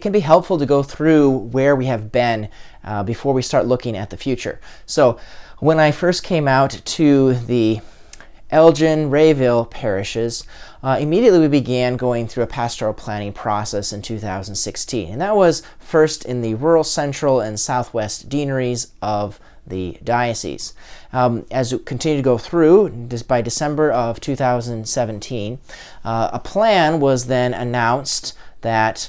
can be helpful to go through where we have been before we start looking at the future. So when I first came out to the Elgin, Rayville parishes, immediately we began going through a pastoral planning process in 2016. And that was first in the rural central and southwest deaneries of the diocese. As we continue to go through, by December of 2017, a plan was then announced that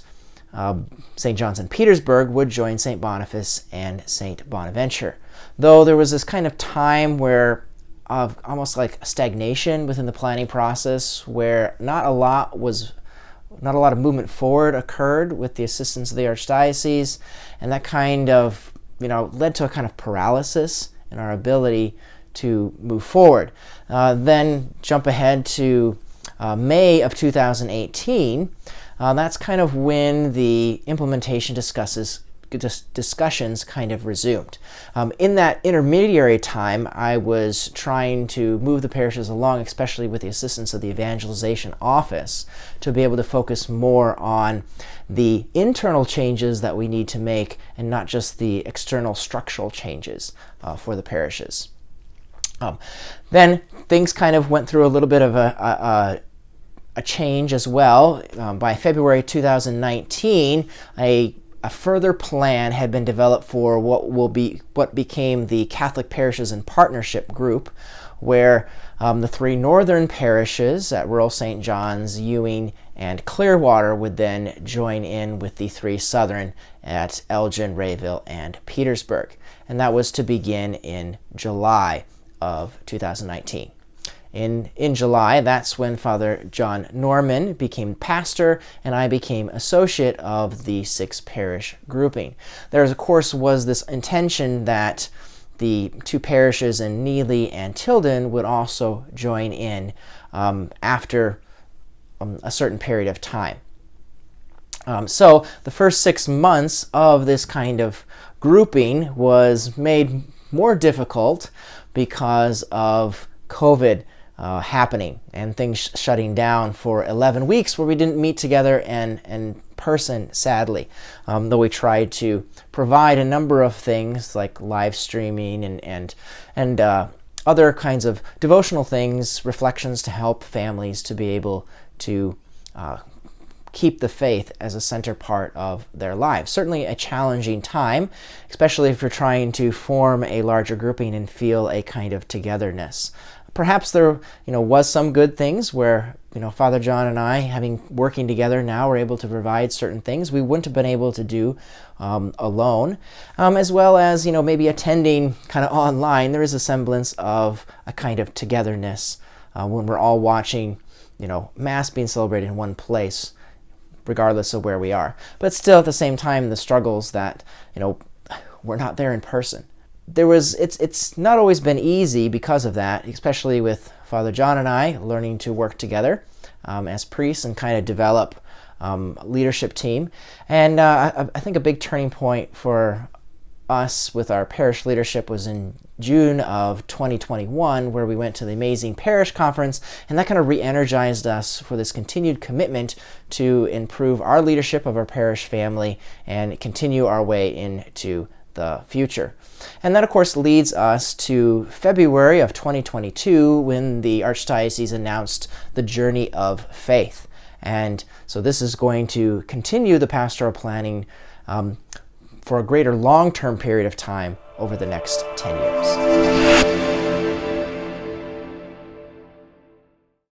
St. John's in Petersburg would join St. Boniface and St. Bonaventure. Though there was this kind of time where of almost like stagnation within the planning process, where not a lot of movement forward occurred with the assistance of the Archdiocese, and that kind of led to a kind of paralysis in our ability to move forward. Then jump ahead to May of 2018. That's kind of when the implementation discussions kind of resumed. In that intermediary time, I was trying to move the parishes along, especially with the assistance of the evangelization office, to be able to focus more on the internal changes that we need to make and not just the external structural changes for the parishes. Then things kind of went through a little bit of a change as well. By February 2019, a further plan had been developed for what became the Catholic Parishes in Partnership group, where the three northern parishes at rural St. John's, Ewing, and Clearwater would then join in with the three southern at Elgin, Rayville, and Petersburg. And that was to begin in July of 2019. In July, that's when Father John Norman became pastor and I became associate of the 6-parish grouping. There, of course, was this intention that the 2 parishes in Neely and Tilden would also join in after a certain period of time. So the first 6 months of this kind of grouping was made more difficult because of COVID happening and things shutting down for 11 weeks where we didn't meet together in person, sadly. Though we tried to provide a number of things like live streaming and other kinds of devotional things, reflections to help families to be able to keep the faith as a center part of their lives. Certainly a challenging time, especially if you're trying to form a larger grouping and feel a kind of togetherness. Perhaps there, was some good things where, Father John and I, working together now, we're able to provide certain things we wouldn't have been able to do alone, as well as, maybe attending kind of online. There is a semblance of a kind of togetherness when we're all watching, Mass being celebrated in one place, regardless of where we are. But still, at the same time, the struggles that, we're not there in person. It's not always been easy because of that, especially with Father John and I learning to work together as priests and kind of develop a leadership team. And I think a big turning point for us with our parish leadership was in June of 2021, where we went to the Amazing Parish Conference, and that kind of re-energized us for this continued commitment to improve our leadership of our parish family and continue our way into the future. And that, of course, leads us to February of 2022, when the Archdiocese announced the Journey of Faith. And so this is going to continue the pastoral planning for a greater long-term period of time over the next 10 years.